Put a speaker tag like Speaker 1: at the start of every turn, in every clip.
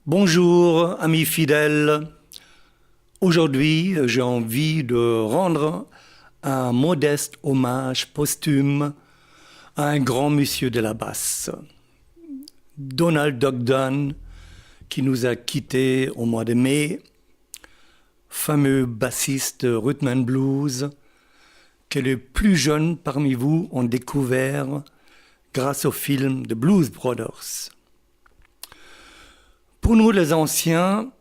Speaker 1: Bonjour, amis fidèles. Aujourd'hui, j'ai envie de rendre un modeste hommage posthume à un grand monsieur de la basse, Donald Duck Dunn, qui nous a quittés au mois de mai, fameux bassiste rhythm and blues que les plus jeunes parmi vous ont découvert grâce au film The Blues Brothers. Pour nous les anciens,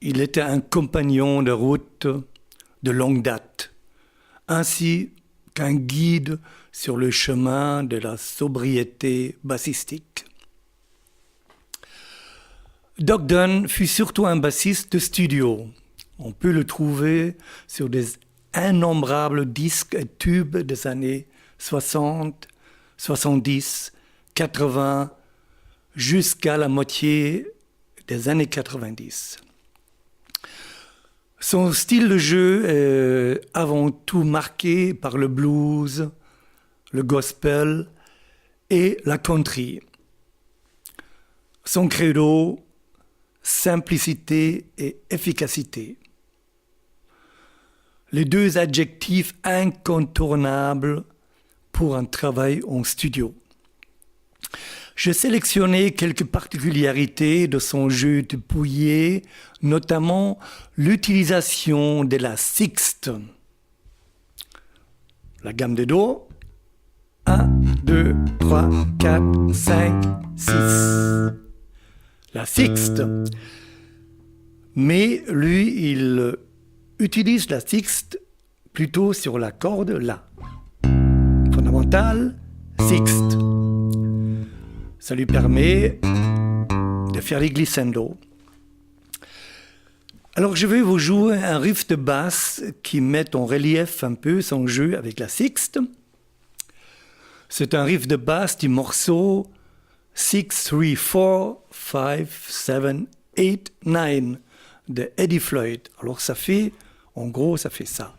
Speaker 1: il était un compagnon de route de longue date, ainsi qu'un guide sur le chemin de la sobriété bassistique. Duck Dunn fut surtout un bassiste de studio. On peut le trouver sur des innombrables disques et tubes des années 60, 70, 80, jusqu'à la moitié des années 90. Son style de jeu est avant tout marqué par le blues, le gospel et la country. Son credo, simplicité et efficacité. Les deux adjectifs incontournables pour un travail en studio. J'ai sélectionné quelques particularités de son jeu de pouillé, notamment l'utilisation de la sixte. La gamme de Do, 1, 2, 3, 4, 5, 6. La sixte. Mais lui, il utilise la sixte plutôt sur la corde La. Fondamentale, sixte. Ça lui permet de faire les glissando. Alors je vais vous jouer un riff de basse qui met en relief un peu son jeu avec la sixte. C'est un riff de basse du morceau 6, 3, 4, 5, 7, 8, 9 de Eddie Floyd. Alors ça fait, en gros, ça fait ça.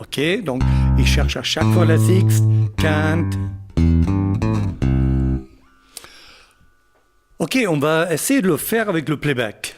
Speaker 1: Ok, donc il cherche à chaque fois la sixte, quinte. Ok, on va essayer de le faire avec le playback.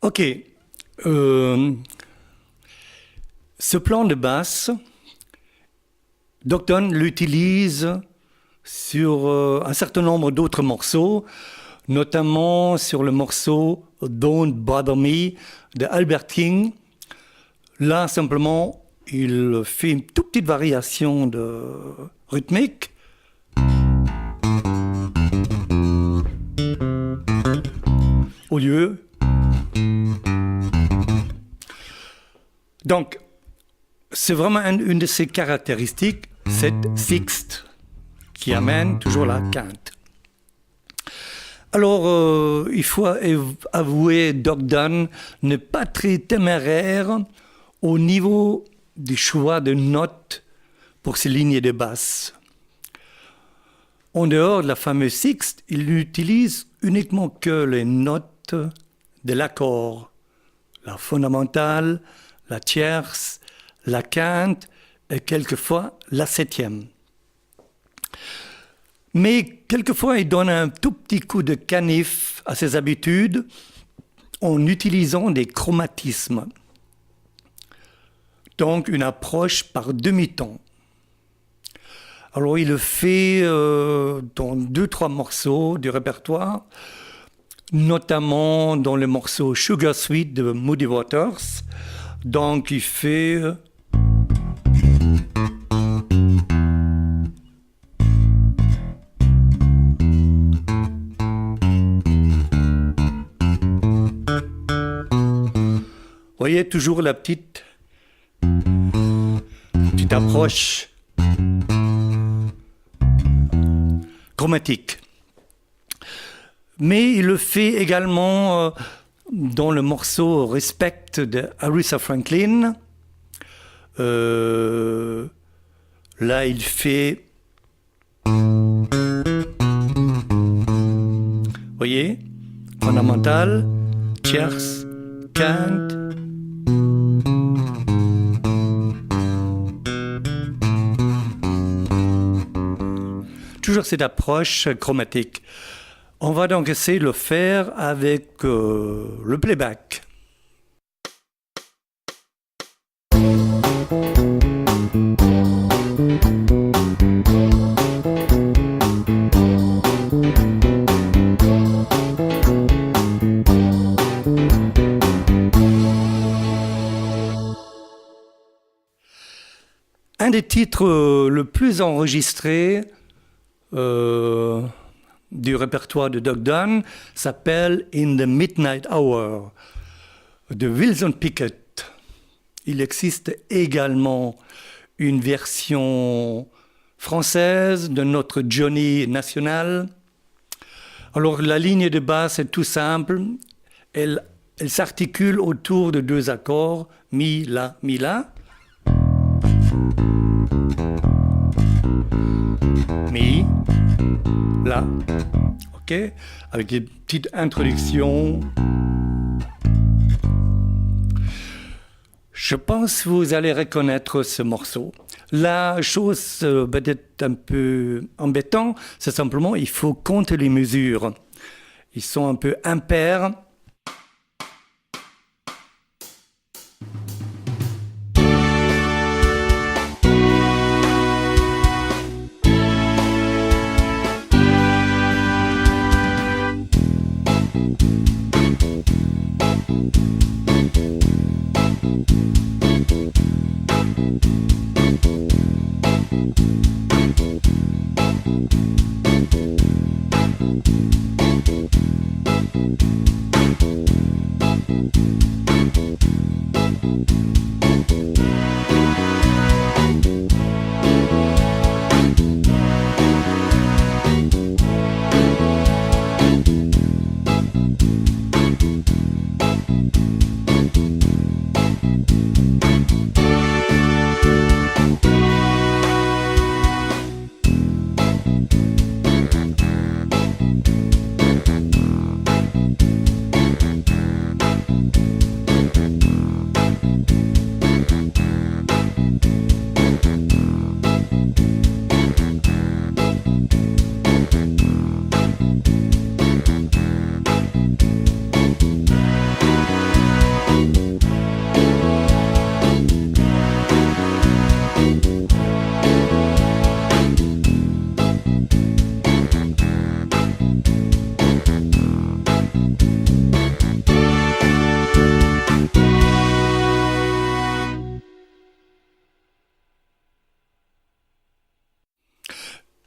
Speaker 1: Ok, ce plan de basse, Duck Dunn l'utilise sur un certain nombre d'autres morceaux, notamment sur le morceau Don't Bother Me de Albert King. Là, simplement, il fait une toute petite variation de rythmique. Au lieu. Donc, c'est vraiment une de ses caractéristiques, cette sixte, qui amène toujours la quinte. Alors, il faut avouer, Duck Dunn n'est pas très téméraire au niveau du choix de notes pour ses lignes de basse. En dehors de la fameuse sixte, il n'utilise uniquement que les notes de l'accord, la fondamentale, la tierce, la quinte et quelquefois la 7e. Mais quelquefois, il donne un tout petit coup de canif à ses habitudes en utilisant des chromatismes. Donc, une approche par demi-ton. Alors, il le fait dans 2-3 morceaux du répertoire, notamment dans le morceau Sugar Sweet de Muddy Waters. Donc, il fait... Vous voyez toujours la petite approche chromatique. Mais il le fait également dans le morceau Respect de Aretha Franklin. Là, il fait... Vous voyez, fondamental, tierce, quinte. Toujours cette approche chromatique. On va donc essayer de le faire avec le playback. Un des titres le plus enregistrés du répertoire de Doug Dunn s'appelle In the Midnight Hour de Wilson Pickett. Il existe également une version française de notre Johnny national. Alors la ligne de basse est tout simple, elle s'articule autour de 2 accords, mi, la, mi, la. Mi, la, ok, avec des petites introductions. Je pense que vous allez reconnaître ce morceau. La chose peut-être un peu embêtante, c'est simplement il faut compter les mesures. Ils sont un peu impairs.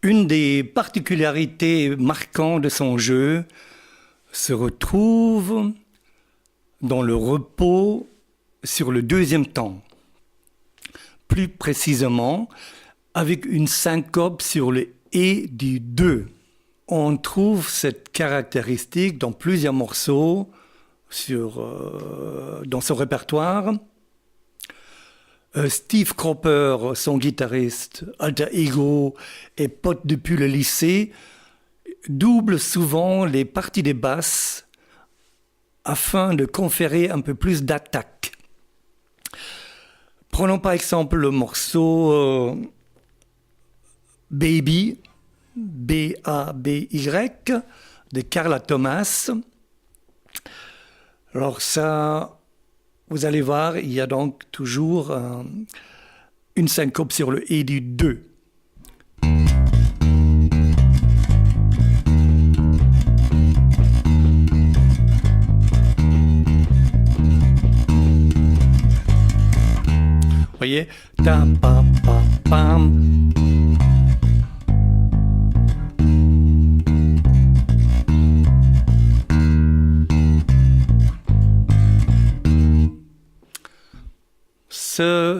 Speaker 1: Une des particularités marquantes de son jeu se retrouve dans le repos sur le 2e temps. Plus précisément, avec une syncope sur le « et » du 2. On trouve cette caractéristique dans plusieurs morceaux dans son répertoire. Steve Cropper, son guitariste, alter ego et pote depuis le lycée, double souvent les parties des basses afin de conférer un peu plus d'attaque. Prenons par exemple le morceau Baby, B-A-B-Y, de Carla Thomas. Alors ça, vous allez voir, il y a donc toujours une syncope sur le et du 2. Vous voyez, ta pa pa pam.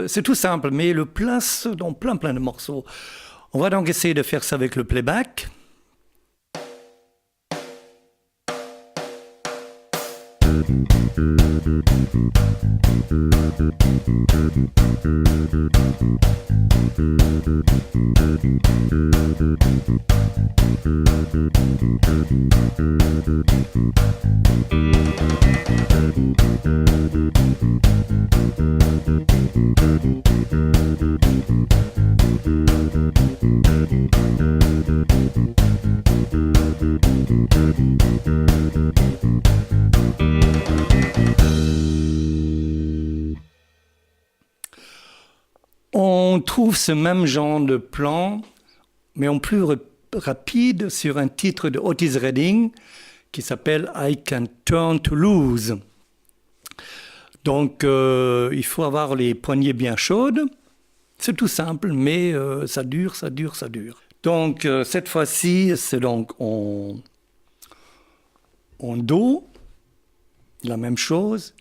Speaker 1: C'est tout simple, mais le place dans plein de morceaux. On va donc essayer de faire ça avec le playback. On trouve ce même genre de plan, mais en plus rapide, sur un titre de Otis Redding qui s'appelle I Can Turn to Lose. Donc, il faut avoir les poignets bien chaudes. C'est tout simple, mais ça dure. Donc, cette fois-ci, c'est donc en Do, la même chose.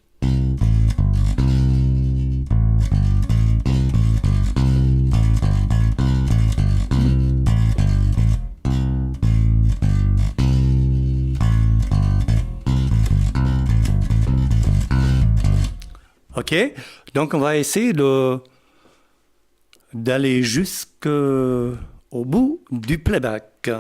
Speaker 1: Ok, donc on va essayer d'aller jusqu'au bout du playback.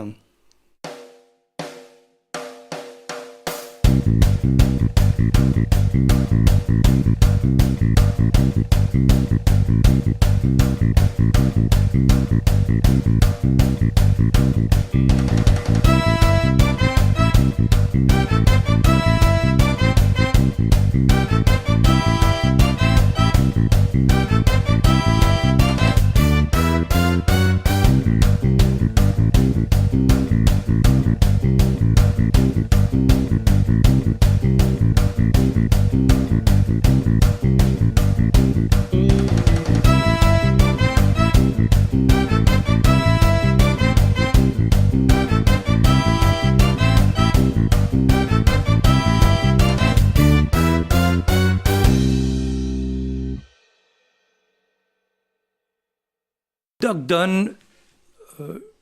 Speaker 1: Duck Dunn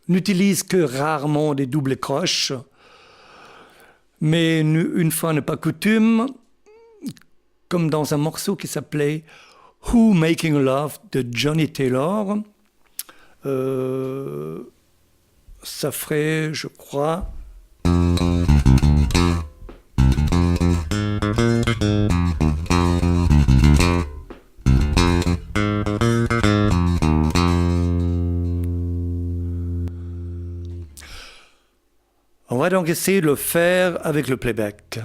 Speaker 1: n'utilise que rarement des doubles croches, mais une fois n'est pas coutume, comme dans un morceau qui s'appelait Who Making Love de Johnny Taylor, ça ferait, je crois, on va donc essayer de le faire avec le playback.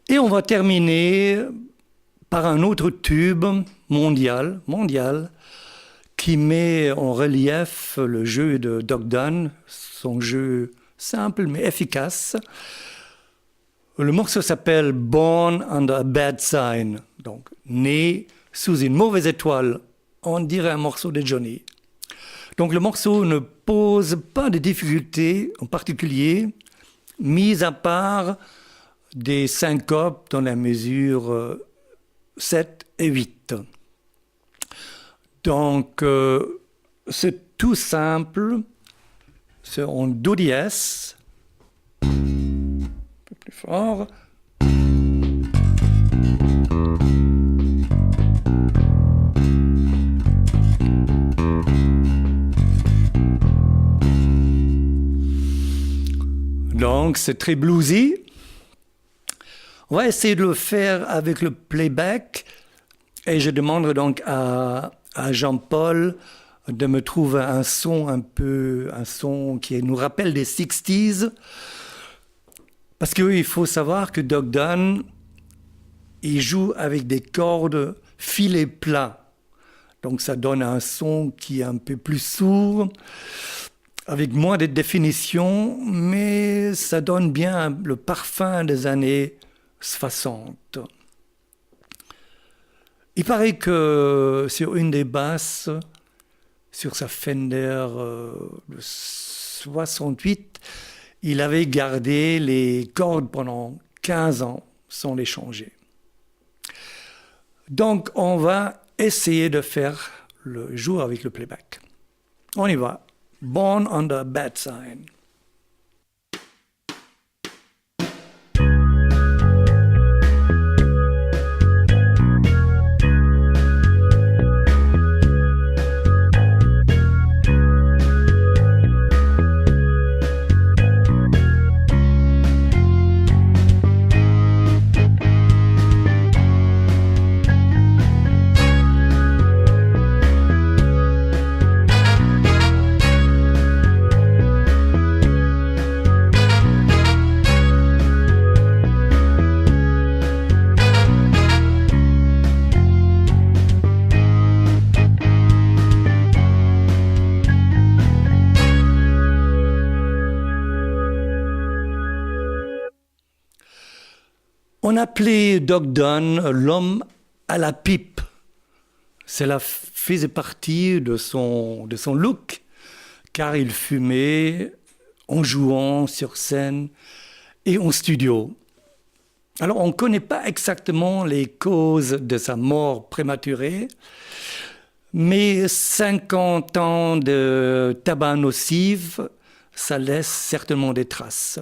Speaker 1: Et on va terminer par un autre tube mondial qui met en relief le jeu de Duck Dunn, son jeu simple mais efficace. Le morceau s'appelle Born Under a Bad Sign, donc né sous une mauvaise étoile, on dirait un morceau de Johnny. Donc le morceau ne pose pas de difficultés en particulier, mis à part des syncopes dans la mesure 7 et 8. Donc, c'est tout simple. C'est en Do dièse. Un peu plus fort. Donc, c'est très bluesy. On va essayer de le faire avec le playback. Et je demanderai donc à Jean-Paul de me trouver un son qui nous rappelle des 60s. Parce qu'il faut savoir que Doug Dunn, il joue avec des cordes filées plats. Donc ça donne un son qui est un peu plus sourd, avec moins de définition, mais ça donne bien le parfum des années 60. Il paraît que sur une des basses, sur sa Fender de 68, il avait gardé les cordes pendant 15 ans sans les changer. Donc on va essayer de faire le jour avec le playback. On y va. Born on the Bad Side. On appelait Doug Dunn l'homme à la pipe. Cela faisait partie de son look, car il fumait en jouant sur scène et en studio. Alors on ne connaît pas exactement les causes de sa mort prématurée, mais 50 ans de tabac nocif, ça laisse certainement des traces.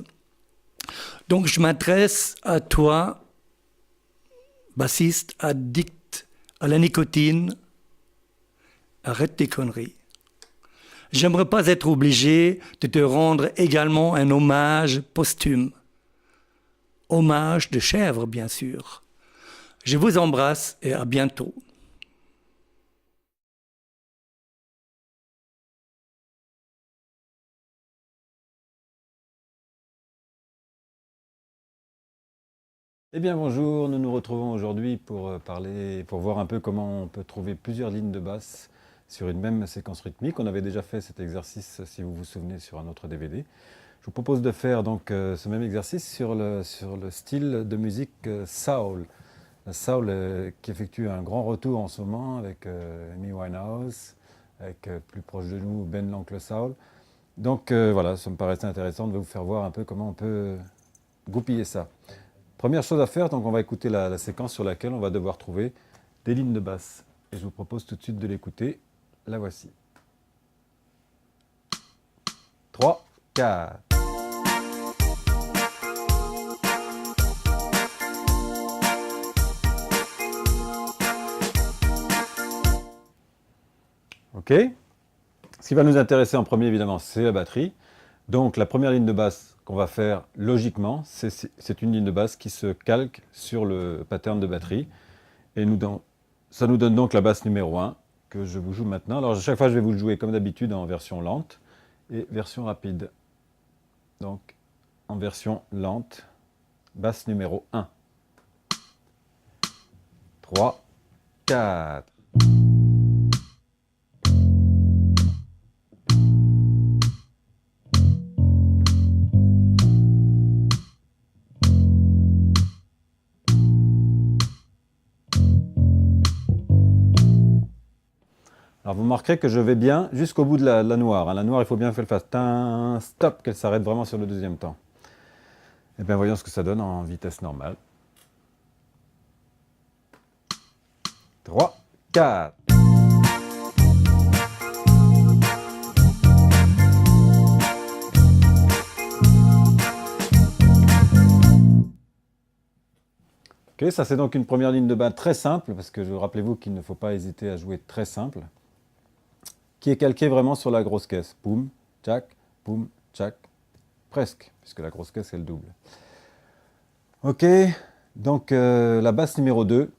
Speaker 1: Donc je m'adresse à toi, bassiste addict à la nicotine, arrête tes conneries. J'aimerais pas être obligé de te rendre également un hommage posthume. Hommage de chèvre, bien sûr. Je vous embrasse et à bientôt.
Speaker 2: Eh bien bonjour, nous nous retrouvons aujourd'hui pour voir un peu comment on peut trouver plusieurs lignes de basse sur une même séquence rythmique. On avait déjà fait cet exercice, si vous vous souvenez, sur un autre DVD. Je vous propose de faire donc ce même exercice sur le style de musique soul. La soul qui effectue un grand retour en ce moment avec Amy Winehouse, avec plus proche de nous Ben l'Oncle Soul. Donc voilà, ça me paraissait intéressant de vous faire voir un peu comment on peut goupiller ça. Première chose à faire, donc on va écouter la séquence sur laquelle on va devoir trouver des lignes de basse. Et je vous propose tout de suite de l'écouter. La voici. 3, 4. OK. Ce qui va nous intéresser en premier, évidemment, c'est la batterie. Donc la première ligne de basse qu'on va faire logiquement, c'est une ligne de basse qui se calque sur le pattern de batterie. Et ça nous donne donc la basse numéro 1 que je vous joue maintenant. Alors à chaque fois, je vais vous le jouer comme d'habitude en version lente et version rapide. Donc en version lente, basse numéro 1. 3, 4. Alors vous remarquerez que je vais bien jusqu'au bout de la noire. La noire, il faut bien qu'elle fasse tin, stop, qu'elle s'arrête vraiment sur le deuxième temps. Et bien voyons ce que ça donne en vitesse normale. 3, 4. Ok, ça c'est donc une première ligne de basse très simple, parce que rappelez-vous qu'il ne faut pas hésiter à jouer très simple, qui est calquée vraiment sur la grosse caisse. Boum, tchac, presque, puisque la grosse caisse est le double. Ok, donc la basse numéro 2,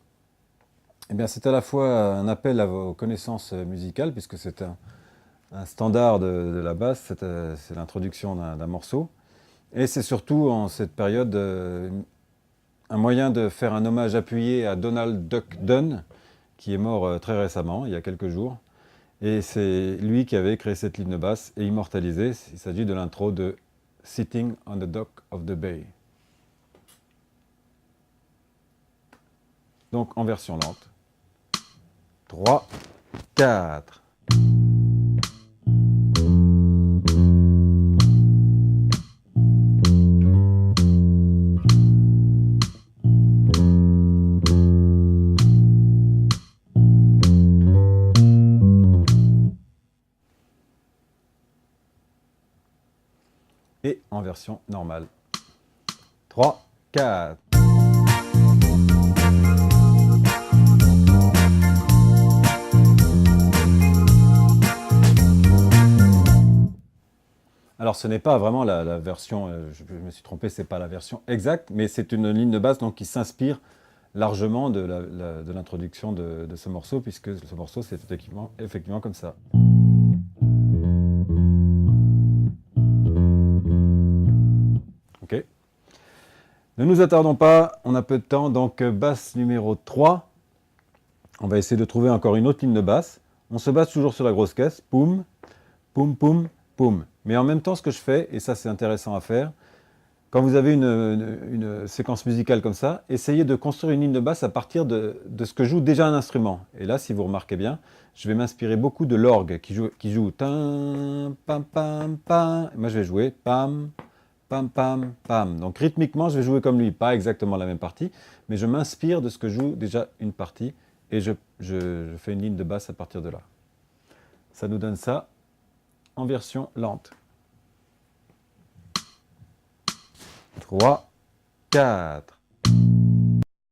Speaker 2: eh bien, c'est à la fois un appel à vos connaissances musicales, puisque c'est un standard de la basse, c'est l'introduction d'un morceau. Et c'est surtout en cette période un moyen de faire un hommage appuyé à Donald Duck Dunn, qui est mort très récemment, il y a quelques jours. Et c'est lui qui avait créé cette ligne de basse et immortalisée. Il s'agit de l'intro de Sitting on the Dock of the Bay. Donc en version lente. 3, 4. Et en version normale. 3, 4. Alors ce n'est pas vraiment la version, je me suis trompé, c'est pas la version exacte, mais c'est une ligne de basse donc, qui s'inspire largement de l'introduction de ce morceau, puisque ce morceau c'est effectivement comme ça. Ok. Ne nous attardons pas, on a peu de temps, donc basse numéro 3. On va essayer de trouver encore une autre ligne de basse. On se base toujours sur la grosse caisse, poum, poum, poum, poum. Mais en même temps, ce que je fais, et ça c'est intéressant à faire, quand vous avez une séquence musicale comme ça, essayez de construire une ligne de basse à partir de ce que joue déjà un instrument. Et là, si vous remarquez bien, je vais m'inspirer beaucoup de l'orgue qui joue tam, pam, pam, pam. Moi, je vais jouer pam, pam, pam, pam. Donc rythmiquement, je vais jouer comme lui, pas exactement la même partie, mais je m'inspire de ce que joue déjà une partie et je fais une ligne de basse à partir de là. Ça nous donne ça en version lente. 3, 4.